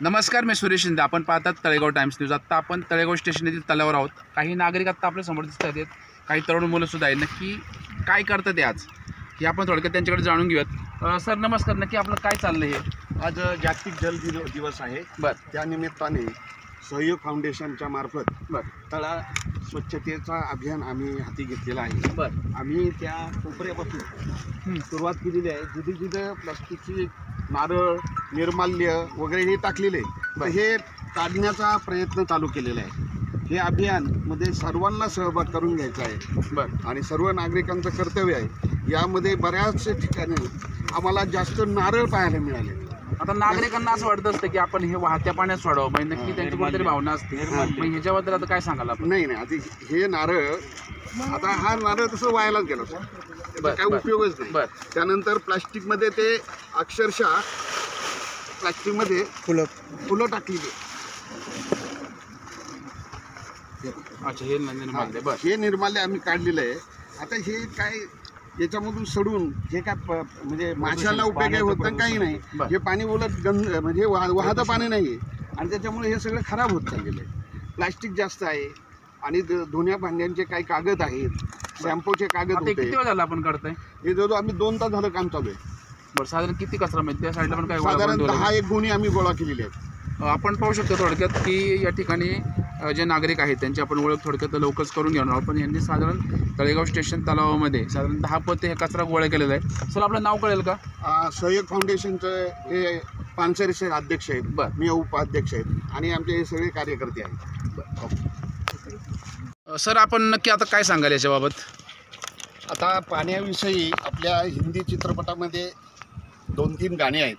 नमस्कार, मी सुरेश शिंदे. आपण पाहतात तळेगाव टाइम्स न्यूज. आत्ता आपण तळेगाव स्टेशन येथील तलावावर आहोत. काही नागरिक आत्ता आपल्या समोर दिसत आहेत, काही तरुण मुलंसुद्धा आहेत. नक्की काय करतात ते आज हे आपण थोडक्यात त्यांच्याकडे जाणून घेऊयात. सर नमस्कार, नक्की आपलं काय चाललं हे? आज जागतिक जल दिवस आहे. त्यानिमित्ताने सहयोग फाउंडेशनच्या मार्फत तळा स्वच्छतेचा अभियान आम्ही हाती घेतलेला आहे. आम्ही त्या कोपऱ्यापासून सुरुवात केलेली आहे. जिथे जिथे प्लास्टिकची नारळ, निर्माल्य वगैरे हे टाकलेले तर हे काढण्याचा प्रयत्न चालू केलेला आहे. हे अभियान मध्ये सर्वांना सहभाग करून घ्यायचा आहे आणि सर्व नागरिकांचं कर्तव्य आहे. यामध्ये बऱ्याच ठिकाणी आम्हाला जास्त नारळ पाहायला मिळाले. आता नागरिकांना असं वाटत असतं की आपण हे वाहत्या पाण्यात सोडावं, म्हणजे नक्की त्यांची कुठेतरी भावना असते. मग ह्याच्याबद्दल आता काय सांगाल आपण? नाही आता हे नारळ, आता हा नारळ तसं वायालाच गेला, त्याचा काय उपयोगच नाही. त्यानंतर प्लास्टिकमध्ये ते अक्षरशः प्लास्टिकमध्ये फुलं टाकलेली. अच्छा, हे निर्माल्य आम्ही काढलेलं आहे. आता हे काय याच्यामधून सोडून हे काय म्हणजे माशाला उपयोग होत नाही, काही नाही. हे पाणी उलट गंध म्हणजे वाहतं पाणी नाही आणि त्याच्यामुळे हे सगळं खराब होत चाललेलं आहे. प्लास्टिक जास्त आहे आणि धुण्या भांड्यांचे काही कागद आहेत, शॅम्पूचे कागद होते. किती वेळ झाला आपण काढताय? हे जवळ आम्ही 2 तास झालं काम चालू आहे. बरं, साधारण किती कचरा मिळते त्या साईडला पण काय? साधारण 10-1 गुणी आम्ही गोळा केलेले आहेत. आपण पाहू शकतो थोडक्यात की या ठिकाणी जे नागरिक आहेत त्यांची आपण ओळख थोडक्यात लवकरच करून घेणार आहोत. पण यांनी साधारण तळेगाव स्टेशन तलावामध्ये साधारण 10 पोते हे कचरा गोळा केलेला आहे. सर आपलं नाव कळेल का? सहयोग फाउंडेशनचं हे पानसरे सर अध्यक्ष आहेत, मी उपाध्यक्ष आहेत आणि आमचे हे सगळे कार्यकर्ते आहेत. सर आपण नक्की आता काय सांगाल याच्याबाबत? आता पाण्याविषयी आपल्या हिंदी चित्रपटामध्ये 2-3 गाणी आहेत.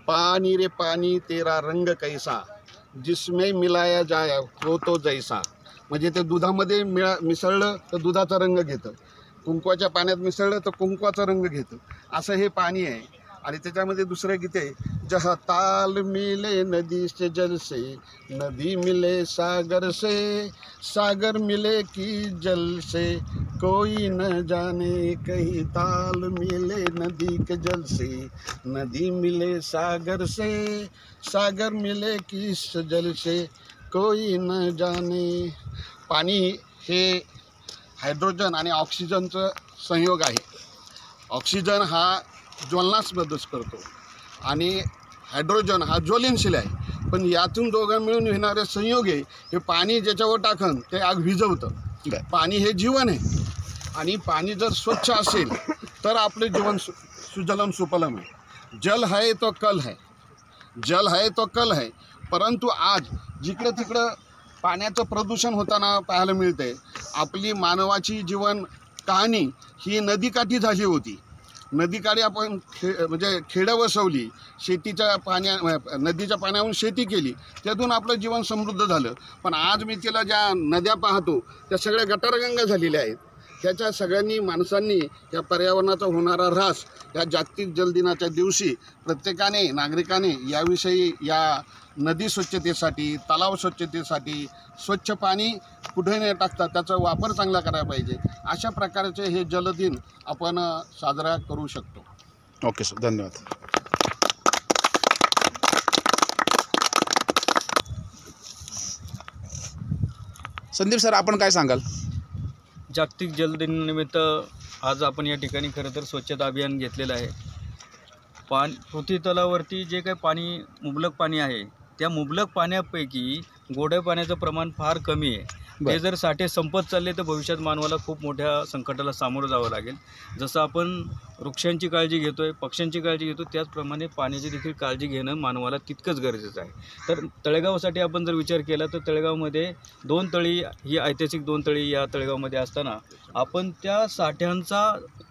पानी रे पानी तेरा रंग कैसा, जिसमें मिलाया जाय हो तो जैसा. म्हणजे ते दुधामध्ये मिसळलं तर दुधाचा रंग घेतं, कुंकवाच्या पाण्यात मिसळलं तर कुंकवाचा रंग घेतं. असं हे पाणी आहे. आणि त्याच्यामध्ये दुसरं गीत आहे, जहाँ ताल मिले नदी से जल से, नदी मिले सागर से, सागर मिले की जल से, कोई न जाने कहीं ताल मिले नदी के जल से, नदी मिले सागर से, सागर मिले किस जल से, कोई न जाने. पाणी हे हायड्रोजन आणि ऑक्सिजनचं संयोग आहे. ऑक्सिजन हा ज्वलनास मदत करतो आणि हायड्रोजन हा ज्वलनशील आहे. पण यातून दोघां मिळून येणारे संयोग आहे हे पाणी ज्याच्यावर टाकन ते आग विझवतं. पाणी हे जीवन आहे आणि पाणी जर स्वच्छ असेल तर आपले जीवन सुजलम सुफलम आहे. जल है तो कल है, जल है तो कल है. परंतु आज जिकडं तिकडं पाण्याचं प्रदूषण होताना पाहायला मिळते. आपली मानवाची जीवन कहाणी ही नदीकाठी झाली होती. नदीकाठी आपण म्हणजे खेडं वसवली, शेतीच्या नदीच्या पाण्यावरून शेती केली, त्यातून आपलं जीवन समृद्ध झालं. पण आज मी तिला ज्या नद्या पाहतो त्या सगळ्या गटारगंगा झालेल्या आहेत. ह्याच्या सगळ्यांनी माणसांनी या पर्यावरणाचा होणारा ऱ्हास या जागतिक जल दिनाच्या दिवशी प्रत्येकाने नागरिकाने याविषयी या नदी स्वच्छतेसाठी, तलाव स्वच्छतेसाठी, स्वच्छ पाणी कुठे न टाकता त्याचा वापर चांगला करायला पाहिजे. अशा प्रकारचे हे जलदिन आपण साजरा करू शकतो. ओके सर, धन्यवाद. संदीप सर आपण काय सांगाल? जागतिक जलदिनानिमित्त आज आपण या ठिकाणी खरं तर स्वच्छता अभियान घेतलेलं आहे. पृथ्वी तलावरती जे काही पाणी मुबलक पाणी आहे त्या मुबलक पाण्यापैकी गोड्या पाण्याचं प्रमाण फार कमी आहे. ते जर साठे संपत चालले तर भविष्यात मानवाला खूप मोठ्या संकटाला सामोरं जावं लागेल. जसं आपण वृक्षांची काळजी घेतोय, पक्ष्यांची काळजी घेतो, त्याचप्रमाणे पाण्याची देखील काळजी घेणं मानवाला तितकंच गरजेचं आहे. तर तळेगावसाठी आपण जर विचार केला तर तळेगावमध्ये 2 तळी ही ऐतिहासिक 2 तळी या तळेगावमध्ये असताना आपण त्या साठ्यांचा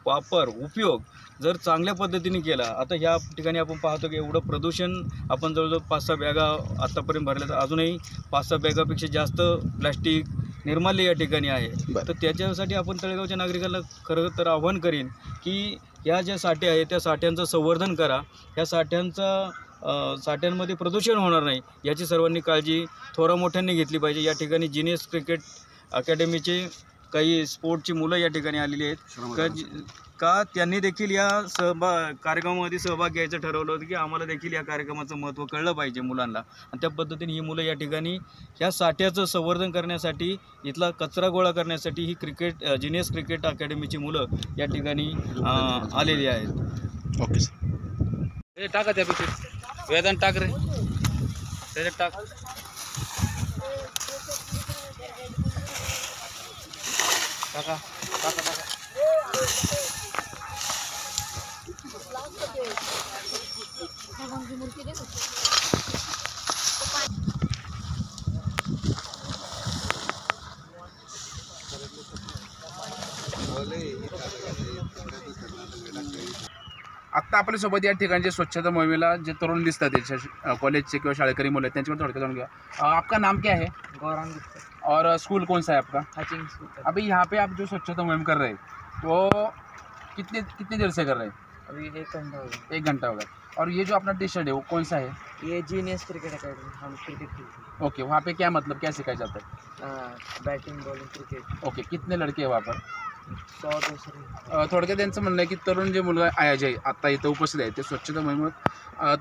वापर उपयोग जर चांगल्या पद्धतीने केला. आता ह्या ठिकाणी आपण पाहतो की एवढं प्रदूषण आपण जवळजवळ 5-6 बॅगा आत्तापर्यंत भरल्या, तर अजूनही 5-6 बॅगापेक्षा जास्त प्लॅस्टिक निर्माल्य या ठिकाणी आहे. तर त्याच्यासाठी आपण तळेगावच्या नागरिकांना खरं तर आव्हान करीन की या ज्या साठ्या आहेत त्या साठ्यांचं संवर्धन करा. ह्या साठ्यांमध्ये प्रदूषण होणार नाही याची सर्वांनी काळजी थोरा मोठ्यांनी घेतली पाहिजे. या ठिकाणी जीनियस क्रिकेट अकॅडमीचे काही स्पोर्टची मुलं या ठिकाणी आलेली आहेत. का त्यांनी देखील या कार्यक्रमामध्ये सहभाग घ्यायचं ठरवलं होतं की आम्हाला देखील या कार्यक्रमाचं महत्त्व कळलं पाहिजे मुलांना. आणि त्या पद्धतीने ही मुलं या ठिकाणी ह्या साठ्याचं संवर्धन करण्यासाठी, इथला कचरा गोळा करण्यासाठी ही जिनियस क्रिकेट अकॅडमीची मुलं या ठिकाणी आलेली आहेत. Okay sir. हे टाका त्यापेक्षा वेदन टाक रे, त्याच्यात टाक. टाका टाका टाका. आत्ता आपल्यासोबत या ठिकाणचे स्वच्छता मोहिमेला जे तरुण दिसतात त्याच्या कॉलेजचे किंवा शाळकरी मुलं आहेत, त्यांच्याकडे थोडक्यात जाणून घ्या. आपका नाम क्या है गौरांग और स्कूल कौन सा है आपका? Hatching school. अभी यहाँ पे आप जो स्वच्छता मुहिम कर रहे हैं वो कितने देर से कर रहे हैं? अभी 1 घंटा हो गया. 1 घंटा हो गया. और ये जो अपना टी शर्ट है वो कौन सा है? ये जीनियस क्रिकेट अकेडमी, हम क्रिकेट खेलते ओके, वहाँ पे क्या मतलब क्या सिखाया जाता है? हैं. Batting bowling cricket. ओके, कितने लड़के हैं वहाँ पर? 100-200. थोडक्यात त्यांचं म्हणणं आहे की तरुण जे मुलं आहे जे आत्ता इथं उपस्थित आहेत ते स्वच्छता मोहिमेत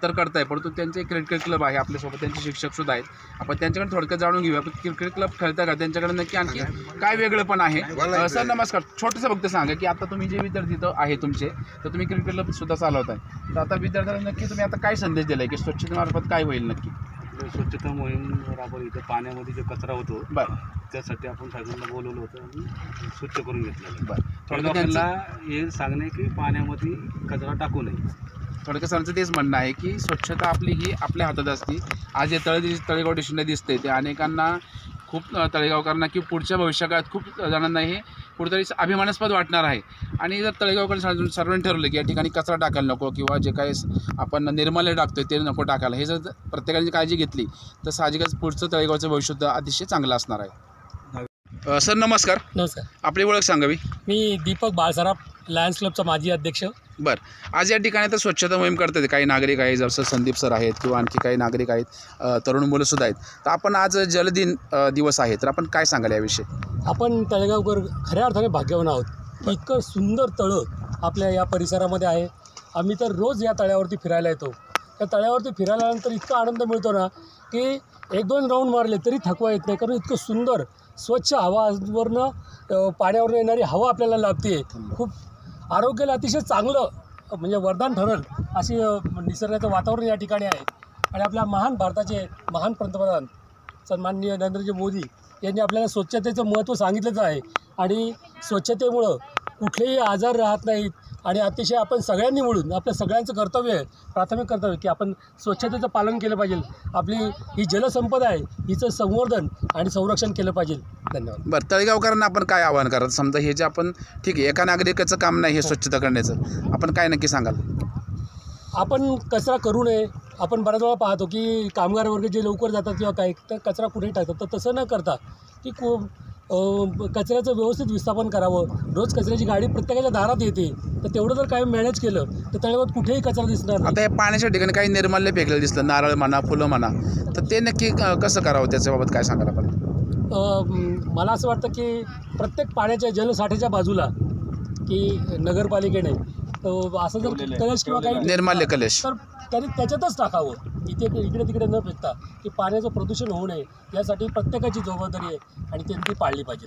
तर करताय, परंतु त्यांचे क्रिकेट क्लब आहे आपल्यासोबत, त्यांचे शिक्षकसुद्धा आहेत. आपण त्यांच्याकडे थोडक्यात जाणून घेऊया. आपण क्रिकेट क्लब खेळता का, त्यांच्याकडे नक्की आणखी काय वेगळं पण आहे? सर नमस्कार. छोटंसं फक्त सांगा की आता तुम्ही जे विद्यार्थी इथं आहे तुमचे, तर तुम्ही क्रिकेट क्लब सुद्धा चालवताय, तर आता विद्यार्थ्यांना नक्की तुम्ही आता काय संदेश दिलाय की स्वच्छतेमार्फत काय होईल नक्की? स्वच्छता मोहीम आपण इथं पाण्यामध्ये जो कचरा होतो बरं त्यासाठी आपण सगळ्यांना बोलवलं होतं आणि स्वच्छ करून घेतलेलं. बरं. थोडक्यात आपल्याला त्यांचं हे सांगणे की पाण्यामध्ये कचरा टाकू नये. थोडक्यात सरांचं तेच म्हणणं आहे की स्वच्छता आपली ही आपल्या हातात असते. आज हे तळेगाव स्टेशनला दिसते ते अनेकांना, खूप तळेगावकरांना की पुढच्या भविष्यकाळात खूप जणांना हे कुठेतरी अभिमानास्पद वाटणार आहे. आणि जर तळेगावकर सर्वांनी ठरवलं की या ठिकाणी कचरा टाकायला नको किंवा जे काही आपण निर्माल्य टाकतोय ते नको टाकायला, हे जर प्रत्येकाने काळजी घेतली तर साहजिकच पुढचं तळेगावचं भविष्य अतिशय चांगलं असणार आहे. सर नमस्कार. नमस्कार. आपली ओळख सांगावी. मी दीपक बाळसराफ, लायन्स क्लबचा माजी अध्यक्ष. बरं, आज या ठिकाणी आता स्वच्छता मोहीम करतात काही नागरिक आहेत, जसं संदीप सर आहेत किंवा आणखी काही नागरिक आहेत, तरुण मुलंसुद्धा आहेत. तर आपण आज जलदिन दिवस आहे, तर आपण काय सांगाल याविषयी? आपण तळेगावकर खऱ्या अर्थाने भाग्यवान आहोत. इतकं सुंदर तळं आपल्या या परिसरामध्ये आहे. आम्ही तर रोज या तळ्यावरती फिरायला येतो. त्या तळ्यावरती फिरायला आल्यानंतर इतका आनंद मिळतो ना की 1-2 राऊंड मारले तरी थकवा येत नाही, कारण इतकं सुंदर स्वच्छ हवावरनं पाण्यावरनं येणारी हवा आपल्याला लाभते. खूप आरोग्याला अतिशय चांगलं म्हणजे वरदान ठरेल अशी निसर्गाचं वातावरण या ठिकाणी आहे. आणि आपल्या महान भारताचे महान पंतप्रधान सन्माननीय नरेंद्रजी मोदी यांनी आपल्याला स्वच्छतेचं महत्त्व सांगितलंच आहे. आणि स्वच्छतेमुळं कुठलेही आजार राहत नाहीत. आणि अतिशय आपण सगळ्यांनी मिळून, आपल्या सगळ्यांचं कर्तव्य आहे, प्राथमिक कर्तव्य की आपण स्वच्छतेचं पालन केलं पाहिजे. आपली ही जलसंपदा आहे, हिचं संवर्धन आणि संरक्षण केलं पाहिजे. धन्यवाद. बरं, तळेगावकरांना आपण काय आवाहन करत? समजा हे जे आपण ठीक आहे, एका नागरिकाचं काम नाही हे स्वच्छता करण्याचं, आपण काय नक्की सांगाल? आपण कचरा करू नये. आपण बऱ्याच वेळा पाहतो की कामगार वर्ग जे लवकर जातात किंवा काय तर कचरा कुठेही टाकतात, तर तसं न करता की कचऱ्याचं व्यवस्थित विस्थापन करावं. रोज कचऱ्याची गाडी प्रत्येकाच्या दारात येते, तर तेवढं जर काय मॅनेज केलं तर तळेगावात कुठेही कचरा दिसणार नाही. आता हे पाण्याच्या ठिकाणी काही निर्माल्य फेकलेलं दिसलं, नारळ म्हणा, फुलं म्हणा, तर ते नक्की कसं करावं त्याच्याबाबत काय सांगाल आपण? मला असं वाटतं की प्रत्येक पाण्याच्या जलसाठ्याच्या बाजूला की नगरपालिकेने असं जर कलश किंवा काही निर्माल्य कलश तर त्यांनी त्याच्यातच टाकावं. इकडे तिकडे न फेकता की पाण्याचं प्रदूषण होऊ नये यासाठी प्रत्येकाची जबाबदारी आहे आणि त्यांनी ती पाळली पाहिजे.